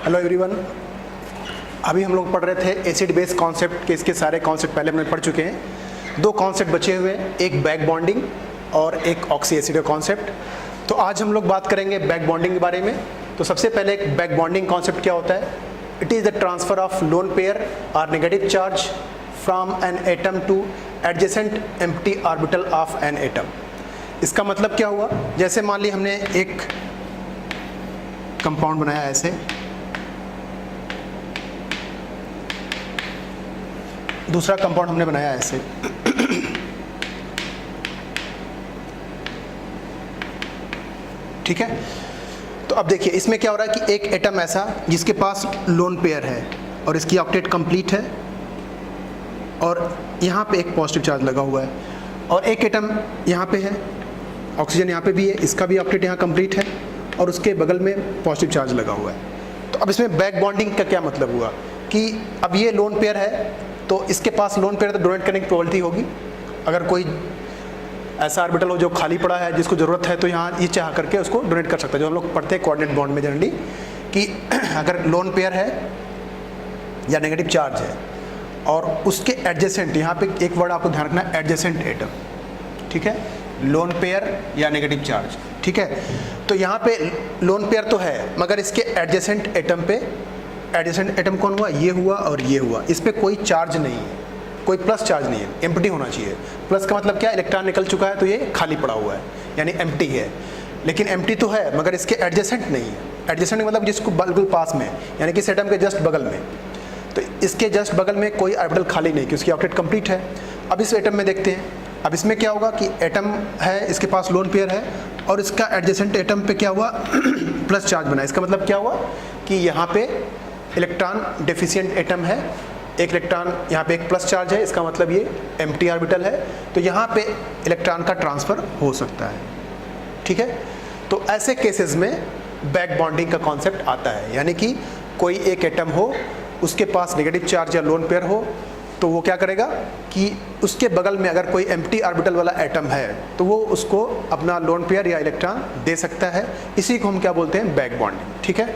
Hello everyone. अभी हम लोग पढ़ रहे थे एसिड बेस कॉन्सेप्ट के, इसके सारे कॉन्सेप्ट पहले हमने पढ़ चुके हैं। दो कॉन्सेप्ट बचे हुए हैं, एक बैक बॉन्डिंग और एक ऑक्सी एसिड का कॉन्सेप्ट। तो आज हम लोग बात करेंगे बैक बॉन्डिंग के बारे में। तो सबसे पहले एक बैक बॉन्डिंग कॉन्सेप्ट क्या होता है? It is the transfer of lone pair or negative charge from an atom to adjacent empty orbital of an atom. इसका मतलब क्या हुआ? जैसे मान ली हमने एक कंपाउंड बनाया ऐसे, दूसरा कंपाउंड हमने बनाया ऐसे। ठीक है, तो अब देखिए इसमें क्या हो रहा है कि एक एटम ऐसा जिसके पास लोन पेयर है और इसकी ऑक्टेट कंप्लीट है और यहाँ पे एक पॉजिटिव चार्ज लगा हुआ है, और एक एटम यहाँ पे है, ऑक्सीजन यहाँ पे भी है, इसका भी ऑक्टेट यहाँ कंप्लीट है और उसके बगल में पॉजिटिव चार्ज लगा हुआ है। तो अब इसमें बैक बॉन्डिंग का क्या मतलब हुआ कि अब ये लोन पेयर है तो इसके पास लोन पेयर तो डोनेट करने की प्रोबेबिलिटी होगी। अगर कोई ऐसा ऑर्बिटल हो जो खाली पड़ा है जिसको ज़रूरत है तो यहाँ ये चाह करके उसको डोनेट कर सकता है। जो हम लोग पढ़ते हैं कोऑर्डिनेट बॉन्ड में जनरली कि अगर लोन पेयर है या नेगेटिव चार्ज है और उसके एडजेसेंट, यहाँ पे एक वर्ड आपको ध्यान रखना है, एडजेसेंट एटम। ठीक है, लोन पेयर या नेगेटिव चार्ज। ठीक है, तो यहाँ पे लोन पेयर तो है मगर इसके एडजेसेंट एटम पे, एडजेसेंट एटम कौन हुआ? ये हुआ और ये हुआ। इस पे कोई चार्ज नहीं है, कोई प्लस चार्ज नहीं है, एम्प्टी होना चाहिए। प्लस का मतलब क्या? इलेक्ट्रॉन निकल चुका है तो ये खाली पड़ा हुआ है, यानी एम्प्टी है। लेकिन एम्प्टी तो है मगर इसके एडजेसेंट नहीं है। एडजेसेंट मतलब जिसको बिल्कुल पास में, यानी कि इस एटम के जस्ट बगल में। तो इसके जस्ट बगल में कोई ऑर्बिटल खाली नहीं कि उसकी ऑक्टेट कंप्लीट है। अब इस एटम में देखते हैं, अब इसमें क्या होगा कि एटम है, इसके पास लोन पेयर है और इसका एडजेसेंट एटम पे क्या हुआ? प्लस चार्ज बना। इसका मतलब क्या हुआ कि यहाँ पे इलेक्ट्रॉन डेफिशिएंट एटम है, एक इलेक्ट्रॉन यहाँ पे एक प्लस चार्ज है, इसका मतलब ये एम्प्टी ऑर्बिटल है, तो यहाँ पे इलेक्ट्रॉन का ट्रांसफ़र हो सकता है। ठीक है, तो ऐसे केसेस में बैक बॉन्डिंग का कॉन्सेप्ट आता है, यानी कि कोई एक एटम हो, उसके पास नेगेटिव चार्ज या लोन पेयर हो, तो वो क्या करेगा कि उसके बगल में अगर कोई एम्प्टी ऑर्बिटल वाला एटम है तो वो उसको अपना लोन पेयर या इलेक्ट्रॉन दे सकता है। इसी को हम क्या बोलते हैं? Back bonding. ठीक है,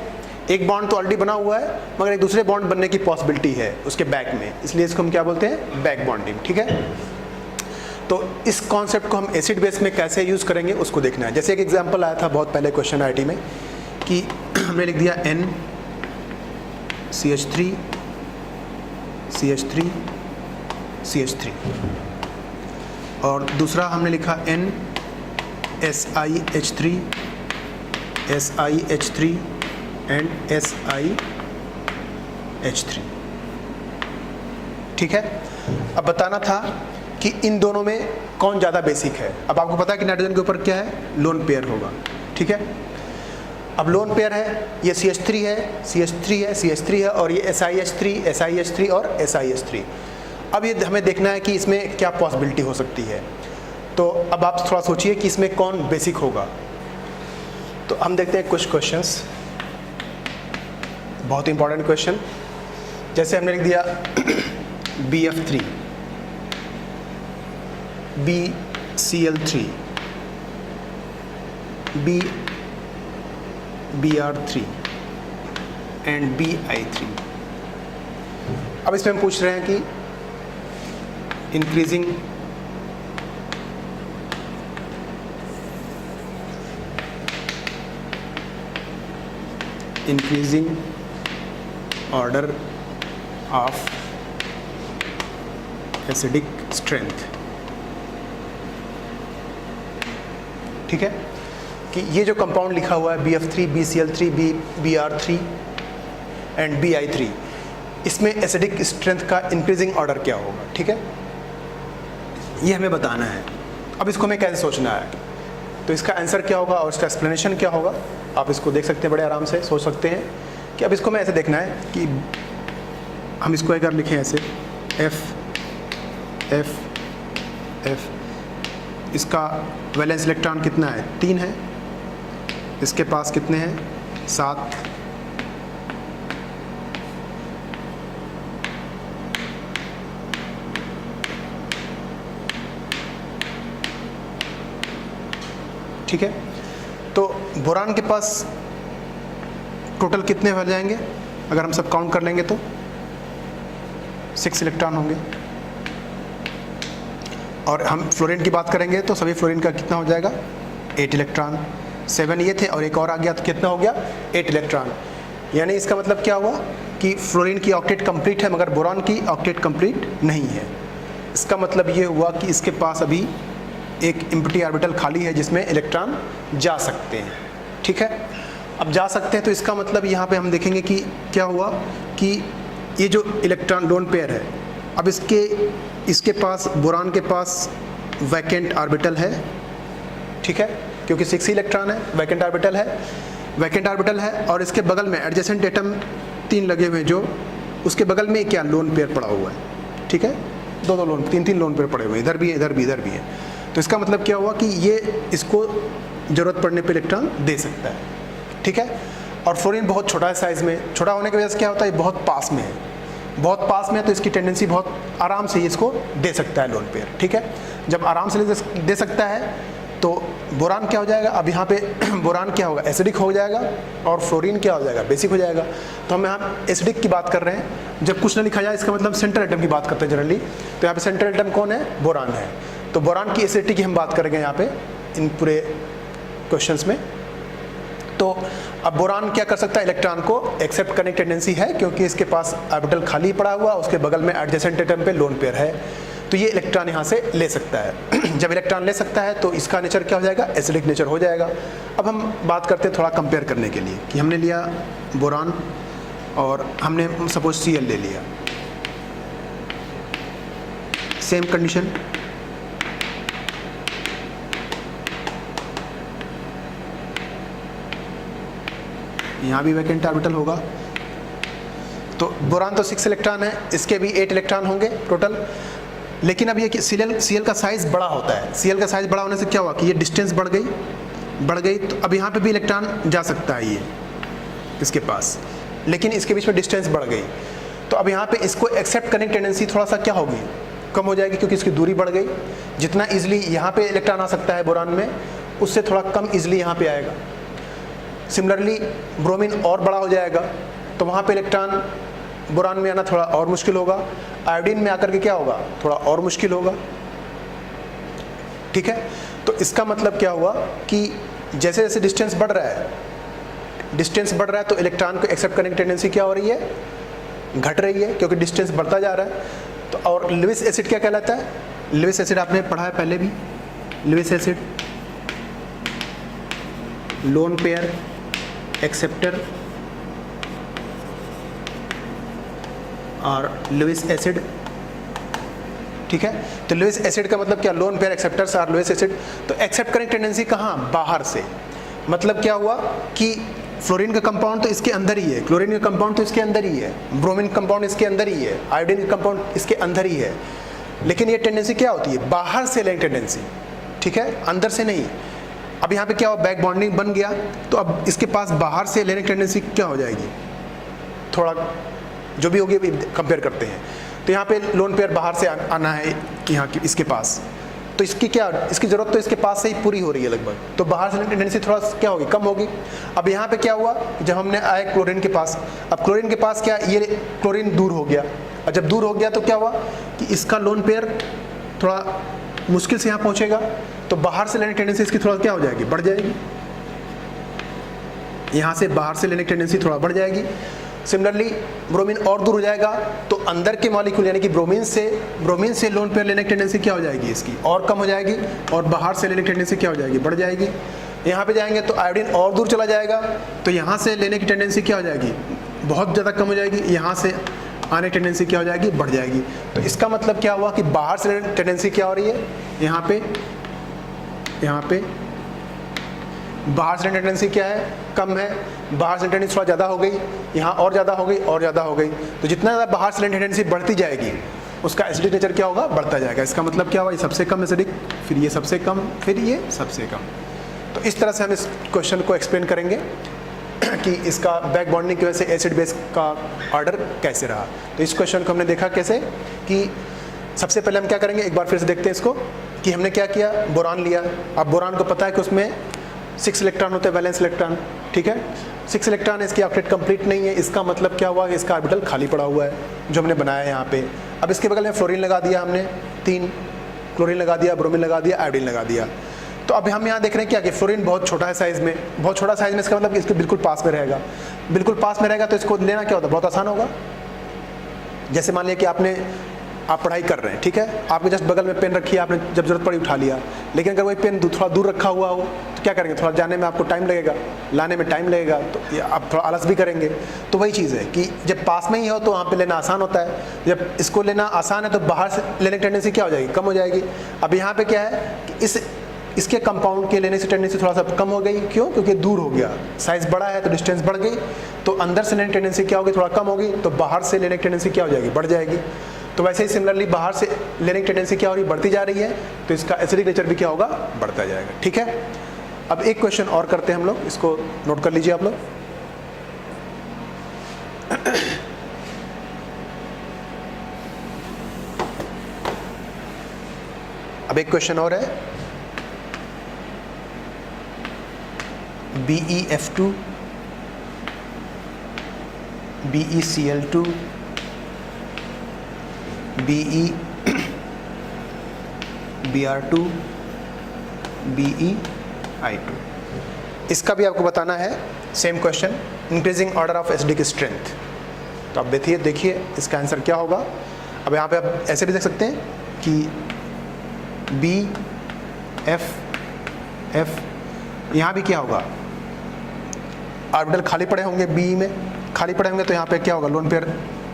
एक बॉन्ड तो ऑलरेडी बना हुआ है मगर एक दूसरे बॉन्ड बनने की पॉसिबिलिटी है उसके बैक में, इसलिए इसको हम क्या बोलते हैं? Back bonding. ठीक है, तो इस कॉन्सेप्ट को हम एसिड बेस में कैसे यूज़ करेंगे उसको देखना है। जैसे एक एग्जाम्पल आया था बहुत पहले क्वेश्चन आईटी में कि हमने लिख दिया NCH3 CH3 CH3 और दूसरा हमने लिखा NSiH3 SiH3 एंड SiH3। ठीक है, अब बताना था कि इन दोनों में कौन ज़्यादा बेसिक है। अब आपको पता है कि नाइट्रोजन के ऊपर क्या है? लोन पेयर होगा। ठीक है, अब लोन पेयर है, ये CH3 है, CH3 है, CH3 है और ये SiH3 SiH3 और SiH3। अब ये हमें देखना है कि इसमें क्या पॉसिबिलिटी हो सकती है। तो अब आप थोड़ा सोचिए कि इसमें कौन बेसिक होगा। तो हम देखते हैं कुछ क्वेश्चंस, बहुत इंपॉर्टेंट क्वेश्चन। जैसे हमने लिख दिया BF3 BCl3 BR3 and BI3। अब इसमें हम पूछ रहे हैं कि increasing order of acidic strength. ठीक है, कि ये जो कंपाउंड लिखा हुआ है BF3 BCl3 BR3 and BI3, इसमें एसिडिक स्ट्रेंथ का इंक्रीजिंग ऑर्डर क्या होगा। ठीक है, ये हमें बताना है। अब इसको हमें कैसे सोचना है, तो इसका आंसर क्या होगा और इसका एक्सप्लेनेशन क्या होगा, आप इसको देख सकते हैं, बड़े आराम से सोच सकते हैं कि अब इसको मैं ऐसे देखना है कि हम इसको अगर लिखें ऐसे F F F, इसका वैलेंस इलेक्ट्रॉन कितना है? 3 है। इसके पास कितने हैं? 7। ठीक है, तो बोरान के पास टोटल कितने हो जाएंगे अगर हम सब काउंट कर लेंगे तो 6 इलेक्ट्रॉन होंगे। और हम फ्लोरीन की बात करेंगे तो सभी फ्लोरीन का कितना हो जाएगा 8 इलेक्ट्रॉन। 7 ये थे और एक और आ गया तो कितना हो गया 8 इलेक्ट्रॉन। यानी इसका मतलब क्या हुआ कि फ्लोरीन की ऑक्टेट कंप्लीट है मगर बोरान की ऑक्टेट कंप्लीट नहीं है। इसका मतलब ये हुआ कि इसके पास अभी एक एम्प्टी ऑर्बिटल खाली है जिसमें इलेक्ट्रॉन जा सकते हैं। ठीक है, अब जा सकते हैं तो इसका मतलब यहाँ पे हम देखेंगे कि क्या हुआ कि ये जो इलेक्ट्रॉन लोन पेयर है, अब इसके पास बोरान के पास वैकेंट ऑर्बिटल है। ठीक है, क्योंकि 6 इलेक्ट्रॉन है, वैकेंट ऑर्बिटल है और इसके बगल में एडजेसेंट एटम 3 लगे हुए हैं जो उसके बगल में क्या लोन पेयर पड़ा हुआ है। ठीक है, 2 लोन 3 लोन पेयर पड़े हुए हैं, इधर भी है इधर भी है। तो इसका मतलब क्या हुआ कि ये इसको ज़रूरत पड़ने पे इलेक्ट्रॉन दे सकता है। ठीक है, और फ्लोरीन बहुत छोटा है साइज़ में, छोटा होने की वजह से क्या होता है बहुत पास में है तो इसकी टेंडेंसी बहुत आराम से इसको दे सकता है लोन पेयर। ठीक है, जब आराम से दे सकता है तो बोरान क्या हो जाएगा, अब यहाँ पे बोरान क्या होगा एसिडिक हो जाएगा और फ्लोरीन क्या हो जाएगा बेसिक हो जाएगा। तो हम यहाँ एसिडिक की बात कर रहे हैं, जब कुछ ना लिखा जाए इसका मतलब सेंट्रल एटम की बात करते हैं जनरली। तो यहाँ पे सेंट्रल एटम कौन है, बोरान है। तो बोरान की एसिडिटी की हम बात करेंगे यहाँ पे इन पूरे क्वेश्चंस में। तो अब बोरान क्या कर सकता है, इलेक्ट्रॉन को एक्सेप्ट करने की टेंडेंसी है क्योंकि इसके पास ऑर्बिटल खाली पड़ा हुआ, उसके बगल में एडजेसेंट एटम पे लोन पेयर है, तो ये इलेक्ट्रॉन यहाँ से ले सकता है। जब इलेक्ट्रॉन ले सकता है तो इसका नेचर क्या हो जाएगा, एसिडिक नेचर हो जाएगा। अब हम बात करते हैं थोड़ा कंपेयर करने के लिए कि हमने लिया बोरान और हमने सपोज Cl ले लिया, सेम कंडीशन, यहाँ भी वैकेंट ऑर्बिटल होगा। तो बोरान तो 6 इलेक्ट्रॉन है, इसके भी 8 इलेक्ट्रॉन होंगे टोटल। लेकिन अब ये कि Cl का साइज़ बड़ा होता है, Cl का साइज़ बड़ा होने से क्या हुआ कि ये डिस्टेंस बढ़ गई। तो अब यहाँ पे भी इलेक्ट्रॉन जा सकता है ये इसके पास, लेकिन इसके बीच में डिस्टेंस बढ़ गई। तो अब यहाँ पे इसको एक्सेप्ट करने की टेंडेंसी थोड़ा सा क्या होगी, कम हो जाएगी क्योंकि इसकी दूरी बढ़ गई। जितना ईजिली यहाँ पे इलेक्ट्रॉन आ सकता है बोरान में, उससे थोड़ा कम ईजिली यहाँ पे आएगा। सिमिलरली ब्रोमीन और बड़ा हो जाएगा तो वहाँ पे इलेक्ट्रॉन बोरान में आना थोड़ा और मुश्किल होगा। आयोडीन में आकर के क्या होगा, थोड़ा और मुश्किल होगा। ठीक है, तो इसका मतलब क्या हुआ कि जैसे जैसे डिस्टेंस बढ़ रहा है तो इलेक्ट्रॉन को एक्सेप्ट करने की टेंडेंसी क्या हो रही है, घट रही है क्योंकि डिस्टेंस बढ़ता जा रहा है। तो और लेविस एसिड क्या कहलाता है, लेविस एसिड आपने पढ़ा है पहले भी, Lewis acid lone pair acceptor और लेविस एसिड। ठीक है, तो लेविस एसिड का मतलब क्या, लोन पेयर एक्सेप्टर्स और लेविस एसिड। तो एक्सेप्ट करने की टेंडेंसी कहाँ, बाहर से। मतलब क्या हुआ कि फ्लोरीन का कंपाउंड तो इसके अंदर ही है, क्लोरीन का कंपाउंड तो इसके अंदर ही है, ब्रोमीन कंपाउंड इसके अंदर ही है, आयोडीन का कंपाउंड इसके अंदर ही है। लेकिन ये टेंडेंसी क्या होती है, बाहर से लेने की टेंडेंसी। ठीक है, अंदर से नहीं। अब यहाँ पे क्या हुआ, बैक बॉन्डिंग बन गया तो अब इसके पास बाहर से लेने की टेंडेंसी क्या हो जाएगी, थोड़ा जो भी होगी कंपेयर करते हैं। तो यहाँ पे लोन पेयर बाहर से आना है यहाँ की इसके पास, तो इसकी ज़रूरत तो इसके पास से ही पूरी हो रही है लगभग, तो बाहर से टेंडेंसी थोड़ा क्या होगी, कम होगी। अब यहाँ पे क्या हुआ, जब हमने आए क्लोरीन के पास, अब क्लोरीन के पास क्या, ये क्लोरीन दूर हो गया, और जब दूर हो गया तो क्या हुआ कि इसका लोन पेयर थोड़ा मुश्किल से यहाँ पहुँचेगा, तो बाहर से लेने की टेंडेंसी इसकी थोड़ा क्या हो जाएगी, बढ़ जाएगी। यहाँ से बाहर से लेने की टेंडेंसी थोड़ा बढ़ जाएगी। सिमिलरली ब्रोमीन और दूर हो जाएगा तो अंदर के मॉलिक्यूल यानी कि ब्रोमीन से लोन पेयर लेने की टेंडेंसी क्या हो जाएगी, इसकी और कम हो जाएगी, और बाहर से लेने की टेंडेंसी क्या हो जाएगी, बढ़ जाएगी। यहाँ पे जाएंगे तो आयोडीन और दूर चला जाएगा, तो यहाँ से लेने की टेंडेंसी क्या हो जाएगी, बहुत ज़्यादा कम हो जाएगी। यहाँ से आने की टेंडेंसी क्या हो जाएगी, बढ़ जाएगी। तो इसका मतलब क्या हुआ कि बाहर से लेने की टेंडेंसी क्या हो रही है, यहाँ पे बाहर से टेंडेंसी क्या है, कम है, बाहर से टेंडेंसी थोड़ा ज़्यादा हो गई, यहाँ और ज़्यादा हो गई और ज़्यादा हो गई। तो जितना ज़्यादा बाहर से टेंडेंसी बढ़ती जाएगी उसका एसिडिक नेचर क्या होगा, बढ़ता जाएगा। इसका मतलब क्या हुआ, ये सबसे कम एसिडिक, फिर ये सबसे कम, फिर ये सबसे कम। तो इस तरह से हम इस क्वेश्चन को एक्सप्लेन करेंगे कि इसका बैक बॉन्डिंग की वजह से एसिड बेस का ऑर्डर कैसे रहा। तो इस क्वेश्चन को हमने देखा कैसे कि सबसे पहले हम क्या करेंगे, एक बार फिर से देखते हैं इसको कि हमने क्या किया, बोरान लिया। अब बोरान को पता है कि उसमें 6 इलेक्ट्रॉन होते हैं वैलेंस इलेक्ट्रॉन, ठीक है। 6 इलेक्ट्रॉन, इसकी ऑक्टेट कंप्लीट नहीं है, इसका मतलब क्या हुआ कि इसका ऑर्बिटल खाली पड़ा हुआ है जो हमने बनाया है यहाँ पे। अब इसके बगल में फ्लोरीन लगा दिया हमने 3, क्लोरीन लगा दिया, ब्रोमीन लगा दिया, आयोडीन लगा दिया। तो अब हम यहाँ देख रहे हैं क्या कि फ्लोरीन बहुत छोटा है साइज़ में, बहुत छोटा साइज़ में, इसका मतलब कि इसके बिल्कुल पास में रहेगा। बिल्कुल पास में रहेगा तो इसको लेना क्या होता है, बहुत आसान होगा। जैसे मान लिया कि आप पढ़ाई कर रहे हैं, ठीक है, आपके जस्ट बगल में पेन रखी है, आपने जब जरूरत पड़ी उठा लिया, लेकिन अगर वही पेन थोड़ा दूर रखा हुआ हो तो क्या करेंगे, थोड़ा जाने में आपको टाइम लगेगा, लाने में टाइम लगेगा, तो आप थोड़ा आलस भी करेंगे। तो वही चीज़ है कि जब पास में ही हो तो वहाँ पे लेना आसान होता है, जब इसको लेना आसान है तो बाहर से लेने की टेंडेंसी क्या हो जाएगी, कम हो जाएगी। अब यहाँ पे क्या है कि इसके कंपाउंड के लेने से टेंडेंसी थोड़ा सा कम हो गई, क्यों, क्योंकि दूर हो गया, साइज़ बड़ा है तो डिस्टेंस बढ़ गई, तो अंदर से लेने की टेंडेंसी क्या होगी, थोड़ा कम होगी, तो बाहर से लेने की टेंडेंसी क्या हो जाएगी, बढ़ जाएगी। तो वैसे ही सिमिलरली बाहर से लेने की टेंडेंसी क्या हो रही है, बढ़ती जा रही है, तो इसका एसिडिक नेचर भी क्या होगा, बढ़ता जाएगा, ठीक है। अब एक क्वेश्चन और करते हैं हम लोग, इसको नोट कर लीजिए आप लोग। अब एक क्वेश्चन और है, BeF2 BeCl2 BeBr2 BeI2। इसका भी आपको बताना है, same question, increasing order of acidic strength. तो आप देखिए इसका आंसर क्या होगा। अब यहाँ पे आप ऐसे भी देख सकते हैं कि BF, यहाँ भी क्या होगा, ऑर्बिटल खाली पड़े होंगे, बी में खाली पड़े होंगे, तो यहाँ पे क्या होगा, लोन पेयर,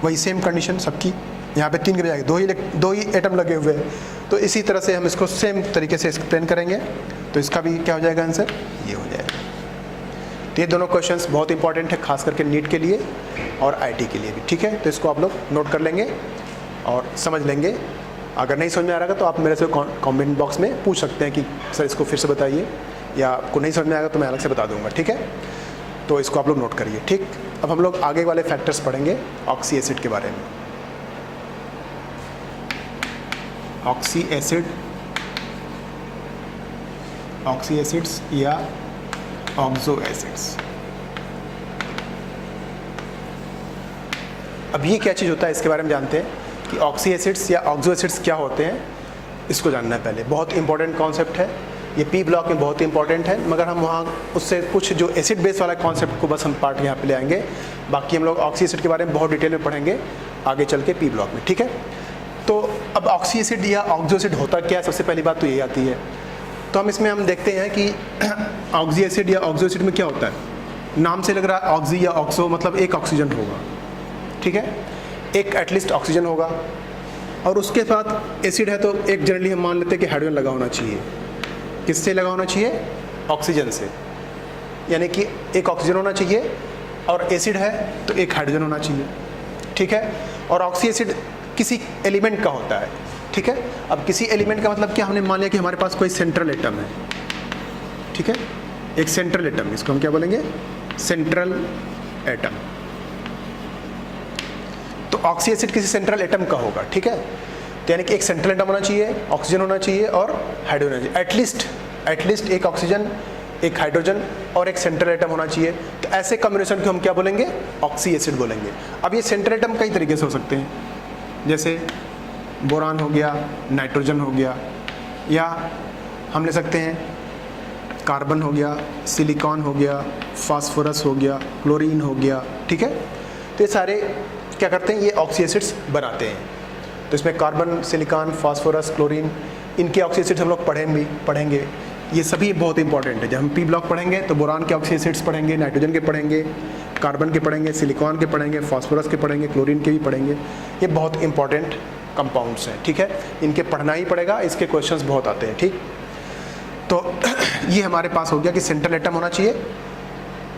वही सेम कंडीशन सबकी, यहाँ पे 3 के बजाय दो ही एटम लगे हुए हैं। तो इसी तरह से हम इसको सेम तरीके से एक्सप्लेन करेंगे, तो इसका भी क्या हो जाएगा आंसर, ये हो जाएगा। तो ये दोनों क्वेश्चंस बहुत इंपॉर्टेंट है, खास करके नीट के लिए और आईटी के लिए भी, ठीक है। तो इसको आप लोग नोट कर लेंगे और समझ लेंगे। अगर नहीं समझ में आ रहा तो आप मेरे से कमेंट बॉक्स में पूछ सकते हैं कि सर इसको फिर से बताइए, या आपको नहीं समझ में आएगा तो मैं अलग से बता दूंगा, ठीक है। तो इसको आप लोग नोट करिए, ठीक। अब हम लोग आगे वाले फैक्टर्स पढ़ेंगे ऑक्सी एसिड के बारे में। ऑक्सी एसिड्स या ऑक्सो एसिड्स। अब ये क्या चीज़ होता है, इसके बारे में जानते हैं कि ऑक्सी एसिड्स या ऑक्सो एसिड्स क्या होते हैं, इसको जानना है पहले। बहुत इंपॉर्टेंट कॉन्सेप्ट है ये, पी ब्लॉक में बहुत इंपॉर्टेंट है, मगर हम वहाँ उससे कुछ जो एसिड बेस वाला कॉन्सेप्ट को बस हम पार्ट यहाँ पे ले आएंगे। बाकी हम लोग ऑक्सी एसिड के बारे में बहुत डिटेल में पढ़ेंगे आगे चल के पी ब्लॉक में, ठीक है। तो अब ऑक्सी एसिड या ऑक्सो एसिड होता क्या है, सबसे पहली बात तो यही आती है। तो हम देखते हैं कि ऑक्सी एसिड या ऑक्सो एसिड में क्या होता है। नाम से लग रहा है ऑक्सी या ऑक्सो मतलब एक ऑक्सीजन होगा, ठीक है, एक एटलीस्ट ऑक्सीजन होगा, और उसके साथ एसिड है तो एक जनरली हम मान लेते हैं कि हाइड्रोजन लगा होना चाहिए। किससे लगा होना चाहिए, ऑक्सीजन से, यानी कि एक ऑक्सीजन होना चाहिए, और एसिड है तो एक हाइड्रोजन होना चाहिए, ठीक है। और ऑक्सी एसिड किसी एलिमेंट का होता है, ठीक है। अब किसी एलिमेंट का मतलब क्या, हमने मान लिया कि हमारे पास कोई सेंट्रल एटम है, ठीक है, एक सेंट्रल एटम, इसको हम क्या बोलेंगे, सेंट्रल एटम। तो ऑक्सी एसिड किसी सेंट्रल एटम का होगा, ठीक है। तो यानी कि एक सेंट्रल एटम होना चाहिए, ऑक्सीजन होना चाहिए और हाइड्रोजन होना चाहिए, एटलीस्ट एक ऑक्सीजन, एक हाइड्रोजन और एक सेंट्रल एटम होना चाहिए। तो ऐसे कॉम्बिनेशन को हम क्या बोलेंगे, ऑक्सी एसिड बोलेंगे। अब ये सेंट्रल एटम कई तरीके से हो सकते हैं, जैसे बोरान हो गया, नाइट्रोजन हो गया, या हम ले सकते हैं कार्बन हो गया, सिलिकॉन हो गया, फास्फोरस हो गया, क्लोरीन हो गया, ठीक है। तो ये सारे क्या करते हैं, ये ऑक्सी एसिड्स बनाते हैं। तो इसमें कार्बन, सिलिकॉन, फास्फोरस, क्लोरीन, इनके ऑक्सी एसिड्स हम लोग पढ़ेंगे। ये सभी बहुत इंपॉर्टेंट है। जब हम पी ब्लॉक पढ़ेंगे तो बोरान के ऑक्सी एसिड्स पढ़ेंगे, नाइट्रोजन के पढ़ेंगे, कार्बन के पढ़ेंगे, सिलिकॉन के पढ़ेंगे, फास्फोरस के पढ़ेंगे, क्लोरीन के भी पढ़ेंगे। ये बहुत इंपॉर्टेंट कंपाउंड्स हैं, ठीक है, इनके पढ़ना ही पड़ेगा, इसके क्वेश्चंस बहुत आते हैं, ठीक। तो ये हमारे पास हो गया कि सेंट्रल एटम होना चाहिए।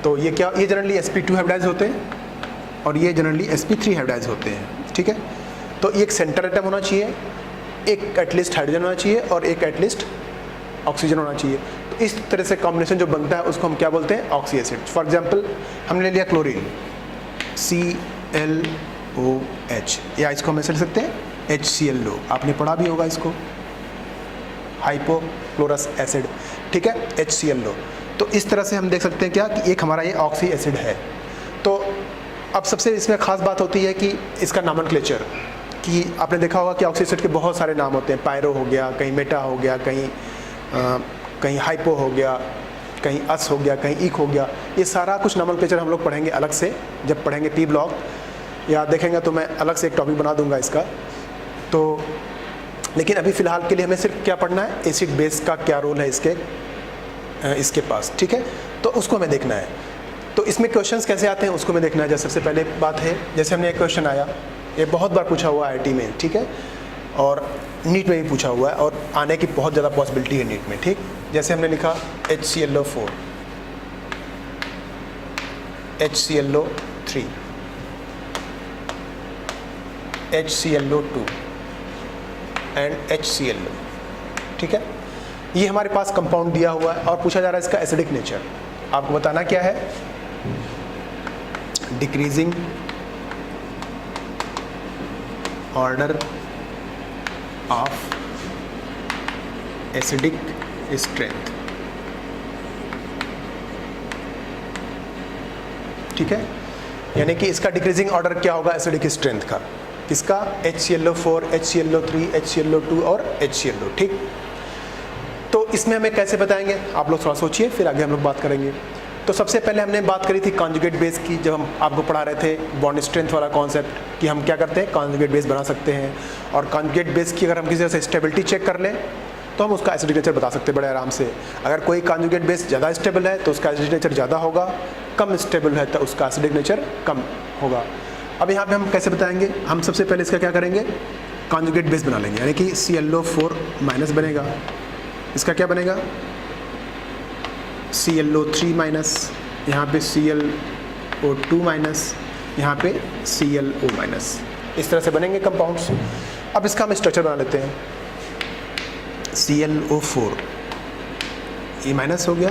तो ये क्या, ये जनरली sp2 हाइब्रिडाइज होते हैं और ये जनरली sp3 हाइब्रिडाइज होते हैं, ठीक है। तो एक सेंट्रल एटम होना चाहिए, एक एटलीस्ट हाइड्रोजन होना चाहिए और एक एटलीस्ट ऑक्सीजन होना चाहिए। तो इस तरह से कॉम्बिनेशन जो बनता है उसको हम क्या बोलते हैं, ऑक्सी एसिड। फॉर एग्जांपल हमने लिया क्लोरीन, ClOH, या इसको हम ऐसे लिख सकते हैं HCl, आपने पढ़ा भी होगा इसको, हाइपोक्लोरस एसिड, ठीक है, HCl। तो इस तरह से हम देख सकते हैं क्या कि एक हमारा ये ऑक्सी एसिड है। तो अब सबसे इसमें ख़ास बात होती है कि इसका नॉमेनक्लेचर, कि आपने देखा होगा कि ऑक्सी एसिड के बहुत सारे नाम होते हैं, पायरो हो गया, कहीं मेटा हो गया, कहीं हाइपो हो गया, कहीं अस हो गया, कहीं ईक हो गया। ये सारा कुछ नॉमेनक्लेचर हम लोग पढ़ेंगे अलग से, जब पढ़ेंगे पी ब्लॉक या देखेंगे तो मैं अलग से एक टॉपिक बना दूंगा इसका। तो लेकिन अभी फ़िलहाल के लिए हमें सिर्फ क्या पढ़ना है, एसिड बेस का क्या रोल है इसके पास, ठीक है। तो उसको हमें देखना है। तो इसमें क्वेश्चंस कैसे आते हैं उसको हमें देखना है। जैसे सबसे पहले बात है, जैसे हमने एक क्वेश्चन आया, ये बहुत बार पूछा हुआ है IIT में, ठीक है, और नीट में भी पूछा हुआ है, और आने की बहुत ज़्यादा पॉसिबिलिटी है नीट में, ठीक। जैसे हमने लिखा HClO4, HClO3, HClO2 and HClO, ठीक है। ये हमारे पास कंपाउंड दिया हुआ है और पूछा जा रहा है इसका एसिडिक नेचर। आपको बताना क्या है, decreasing order of acidic strength, ठीक है। यानी कि इसका डिक्रीजिंग ऑर्डर क्या होगा एसिडिक स्ट्रेंथ का, किसका, HClO4, HClO3, HClO2 और HClO, ठीक। तो इसमें हमें कैसे बताएंगे, आप लोग थोड़ा सोचिए, फिर आगे हम लोग बात करेंगे। तो सबसे पहले हमने बात करी थी कॉन्जुगेट बेस की, जब हम आपको पढ़ा रहे थे बॉन्ड स्ट्रेंथ वाला कॉन्सेप्ट, कि हम क्या करते हैं, कॉन्जुगेट बेस बना सकते हैं। और कॉन्जुगेट बेस की अगर हम किसी तरह से स्टेबिलिटी चेक कर लें तो हम उसका एसिडिक नेचर बता सकते हैं बड़े आराम से। अगर कोई कॉन्जुगेट बेस ज़्यादा स्टेबल है तो उसका एसिडिक नेचर ज़्यादा होगा, कम स्टेबल है तो उसका एसिडिक नेचर कम होगा। अब यहाँ पे हम कैसे बताएंगे, हम सबसे पहले इसका क्या करेंगे, कॉन्जुगेट बेस बना लेंगे, यानी कि ClO4 माइनस बनेगा, इसका क्या बनेगा, ClO3 माइनस, यहाँ पे ClO2 माइनस, यहाँ पे ClO माइनस, इस तरह से बनेंगे कंपाउंड्स। अब इसका हम स्ट्रक्चर बना लेते हैं। ClO4 ये माइनस हो गया,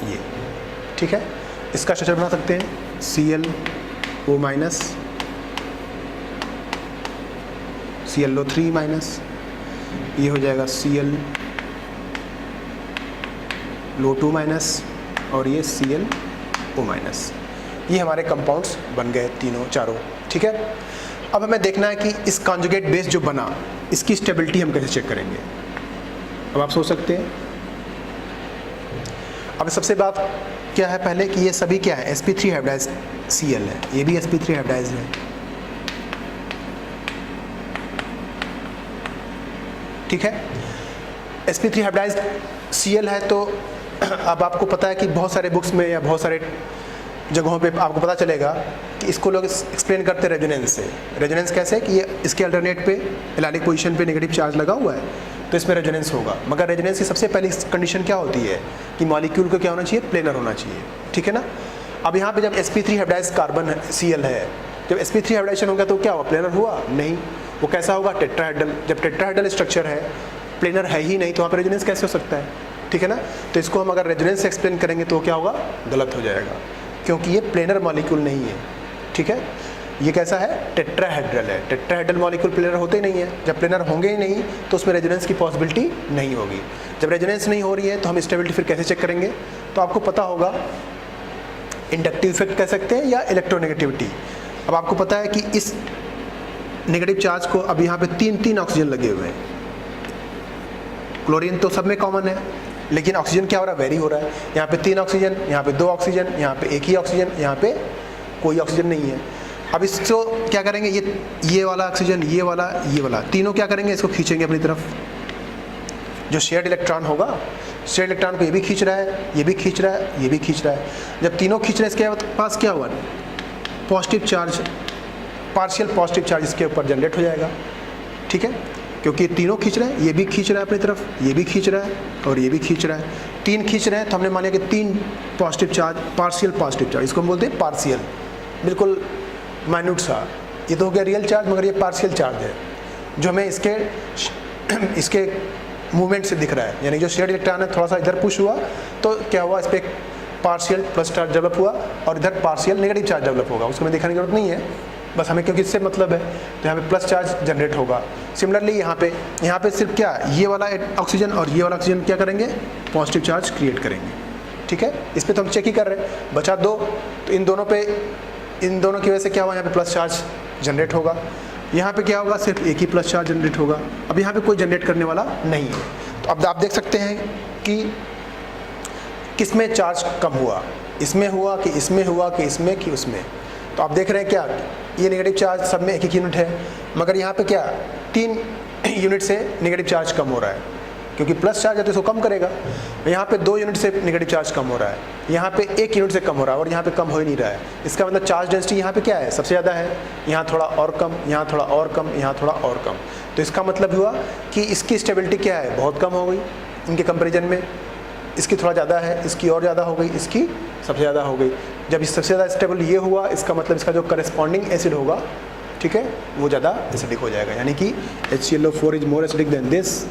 ये, ठीक है। इसका स्ट्रक्चर बना सकते हैं ClO माइनस, ClO3 माइनस, ये हो जाएगा ClO2 माइनस, और ये ClO माइनस। ये हमारे कंपाउंड्स बन गए तीनों चारों, ठीक है। अब हमें देखना है कि इस कॉन्जुगेट बेस जो बना इसकी स्टेबिलिटी हम कैसे चेक करेंगे। अब आप सोच सकते हैं, अब सबसे बात क्या है पहले कि ये सभी क्या है, sp3 हाइब्रिडाइज Cl है, ये भी sp3 हाइब्रिडाइज है, ठीक है। sp3 हाइब्रिडाइज Cl है। तो अब आपको पता है कि बहुत सारे बुक्स में या बहुत सारे जगहों पे आपको पता चलेगा कि इसको लोग एक्सप्लेन करते हैं रेजोनेंस से। रेजोनेंस कैसे, कि ये इसके अल्टरनेट पे एलाइलिक पोजीशन पे नेगेटिव चार्ज लगा हुआ है तो इसमें रेजोनेंस होगा। मगर रेजोनेंस की सबसे पहली कंडीशन क्या होती है कि मॉलिक्यूल को क्या होना चाहिए, प्लेनर होना चाहिए, ठीक है ना। अब यहाँ पे जब sp3 हाइब्रिडाइज कार्बन Cl है, जब sp3 हाइब्रिडाइजेशन होगा तो क्या हुआ, प्लेनर हुआ नहीं, वो कैसा होगा, टेट्राहेड्रल। जब टेट्राहेड्रल स्ट्रक्चर है, प्लेनर है ही नहीं, तो वहाँ पर रेजोनेंस कैसे हो सकता है, ठीक है ना। तो इसको हम अगर रेजोनेंस से एक्सप्लेन करेंगे तो क्या होगा, गलत हो जाएगा, क्योंकि ये प्लेनर मॉलिक्यूल नहीं है, ठीक है। ये कैसा है, टेट्राहेड्रल है। टेट्राहेड्रल मॉलिक्यूल प्लेनर होते ही नहीं है, जब प्लेनर होंगे ही नहीं तो उसमें रेजोनेंस की पॉसिबिलिटी नहीं होगी। जब रेजोनेंस नहीं हो रही है तो हम स्टेबिलिटी फिर कैसे चेक करेंगे, तो आपको पता होगा इंडक्टिव इफेक्ट कह सकते हैं या इलेक्ट्रोनेगेटिविटी। अब आपको पता है कि इस नेगेटिव चार्ज को, अब यहाँ पे तीन ऑक्सीजन लगे हुए हैं, क्लोरीन तो सब में कॉमन है, लेकिन ऑक्सीजन क्या हो रहा है, वेरी हो रहा है। यहाँ पे 3 ऑक्सीजन, यहाँ पे 2 ऑक्सीजन, यहाँ पे 1 ही ऑक्सीजन, यहाँ पे कोई ऑक्सीजन नहीं है। अब इसको क्या करेंगे, ये वाला ऑक्सीजन, ये वाला तीनों क्या करेंगे, इसको खींचेंगे अपनी तरफ। जो शेयर्ड इलेक्ट्रॉन होगा, शेयर्ड इलेक्ट्रॉन को ये भी खींच रहा है, ये भी खींच रहा है, ये भी खींच रहा है। जब तीनों खींच रहे हैं, इसके पास क्या हुआ, positive charge, partial positive charge इसके ऊपर जनरेट हो जाएगा, ठीक है। क्योंकि ये तीनों खींच रहे हैं, ये भी खींच रहा है अपनी तरफ, ये भी खींच रहा है और ये भी खींच रहा है। 3 खींच रहे हैं तो हमने मान लिया कि 3 positive charge, partial positive charge, इसको हम बोलते हैं पार्शियल, बिल्कुल माइन्यूट सा। ये तो हो गया रियल चार्ज, मगर ये पार्शियल चार्ज है जो हमें इसके मूवमेंट से दिख रहा है। यानी जो शेयर्ड इलेक्ट्रॉन है थोड़ा सा इधर पुश हुआ तो क्या हुआ, इस पर पार्शियल प्लस चार्ज डेवलप हुआ और इधर पार्शियल नेगेटिव चार्ज डेवलप होगा। उसको हमें दिखाने की जरूरत नहीं है, बस हमें क्योंकि इससे मतलब है, तो यहाँ पे प्लस चार्ज जनरेट होगा। सिमिलरली यहाँ पे सिर्फ क्या, ये वाला ऑक्सीजन और ये वाला ऑक्सीजन क्या करेंगे, पॉजिटिव चार्ज क्रिएट करेंगे। ठीक है, इस पर तो हम चेक ही कर रहे हैं, बचा 2, तो इन दोनों की वजह से क्या हुआ, यहाँ पे प्लस चार्ज जनरेट होगा। यहाँ पे क्या होगा, सिर्फ एक ही प्लस चार्ज जनरेट होगा। अब यहाँ पे कोई जनरेट करने वाला नहीं है। तो अब आप देख सकते हैं कि किसमें चार्ज कम हुआ, इसमें हुआ कि इसमें हुआ कि इसमें कि उसमें। तो आप देख रहे हैं क्या, ये नेगेटिव चार्ज सब में 1-1 यूनिट है, मगर यहाँ पे क्या 3 यूनिट से नेगेटिव चार्ज कम हो रहा है, क्योंकि प्लस चार्ज है तो इसको कम करेगा। यहाँ पे 2 यूनिट से नेगेटिव चार्ज कम हो रहा है, यहाँ पे 1 यूनिट से कम हो रहा है, और यहाँ पे कम हो ही नहीं रहा है। इसका मतलब चार्ज डेंसिटी यहाँ पे क्या है, सबसे ज़्यादा है, यहाँ थोड़ा और कम, यहाँ थोड़ा और कम, यहाँ थोड़ा और कम। तो इसका मतलब हुआ कि इसकी स्टेबिलिटी क्या है, बहुत कम हो गई इनके कंपेरिजन में। इसकी थोड़ा ज़्यादा है, इसकी और ज़्यादा हो गई, इसकी सबसे ज़्यादा हो गई। जब इस सबसे ज़्यादा स्टेबल ये हुआ, इसका मतलब इसका जो करस्पॉन्डिंग एसिड होगा, ठीक है, वो ज़्यादा एसिडिक हो जाएगा, यानी कि HClO4 is more acidic then this.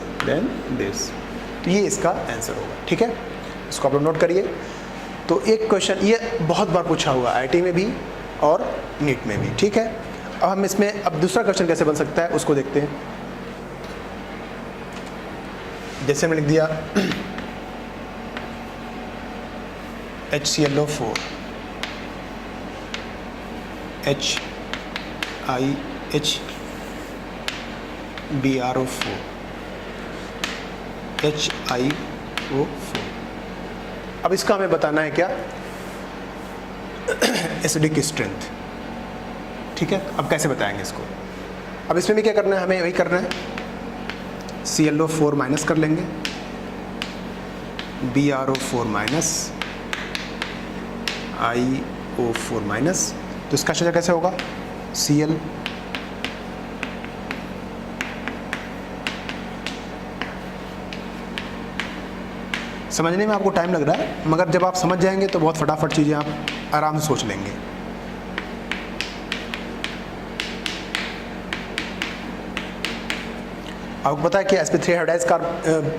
तो ये इसका आंसर होगा। ठीक है, इसको आप लोग नोट करिए। तो एक क्वेश्चन ये बहुत बार पूछा हुआ IIT में भी और नीट में भी। ठीक है, अब हम इसमें अब दूसरा क्वेश्चन कैसे बन सकता है उसको देखते हैं। जैसे मैंने लिख दिया HClO4 HiHBrO4 HiO4। अब इसका हमें बताना है क्या, एसिडिक स्ट्रेंथ। ठीक है, अब कैसे बताएंगे इसको। अब इसमें भी क्या करना है, हमें वही करना है, ClO4 माइनस कर लेंगे, BrO4 माइनस, IO4 माइनस। तो इसका स्ट्रक्चर कैसे होगा, Cl समझने में आपको टाइम लग रहा है, मगर जब आप समझ जाएंगे तो बहुत फटाफट चीज़ें आप आराम से सोच लेंगे। आपको पता है कि sp3 hybridise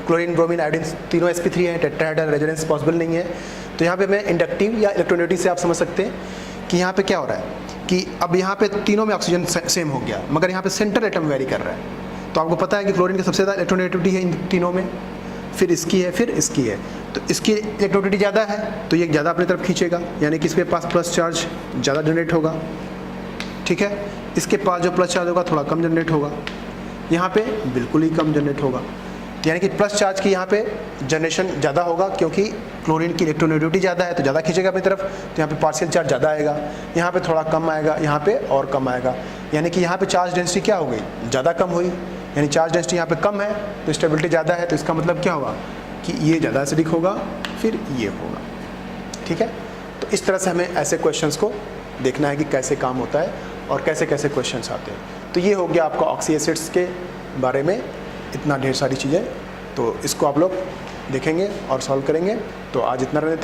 chlorine bromine iodine तीनों sp3 हैं, टेट्राहेड्रल रेजोनेंस पॉसिबल नहीं है। तो यहाँ पे मैं इंडक्टिव या इलेक्ट्रोनेगेटिव से आप समझ सकते हैं कि यहाँ पे क्या हो रहा है कि अब यहाँ पे तीनों में ऑक्सीजन सेम हो गया, मगर यहाँ पे सेंटर एटम वेरी कर रहा है। तो आपको पता है कि क्लोरीन की सबसे ज़्यादा इलेक्ट्रोनेगेटिविटी है इन तीनों में, फिर इसकी है, फिर इसकी है। तो इसकी इलेक्ट्रोनेगेटिविटी ज़्यादा है तो ये ज़्यादा अपनी तरफ खींचेगा, यानी कि इसके पास प्लस चार्ज ज़्यादा जनरेट होगा। ठीक है, इसके पास जो प्लस चार्ज होगा थोड़ा कम जनरेट होगा, यहाँ पे बिल्कुल ही कम जनरेट होगा। यानी कि प्लस चार्ज की यहाँ पे जनरेशन ज़्यादा होगा, क्योंकि क्लोरीन की इलेक्ट्रोनेगेटिविटी ज़्यादा है तो ज़्यादा खींचेगा अपनी तरफ, तो यहाँ पे पार्शियल चार्ज ज़्यादा आएगा, यहाँ पे थोड़ा कम आएगा, यहाँ पे और कम आएगा। यानी कि यहाँ पे चार्ज डेंसिटी क्या हो गई, ज़्यादा कम हुई, यानी चार्ज डेंसिटी यहाँ पे कम है तो स्टेबिलिटी ज़्यादा है। तो इसका मतलब क्या होगा कि ये ज़्यादा एसिडिक होगा, फिर ये होगा। ठीक है, तो इस तरह से हमें ऐसे क्वेश्चंस को देखना है कि कैसे काम होता है और कैसे कैसे क्वेश्चंस आते हैं। तो ये हो गया आपका ऑक्सी एसिड्स के बारे में इतना ढेर सारी चीज़ें। तो इसको आप लोग देखेंगे और सॉल्व करेंगे। तो आज इतना रहने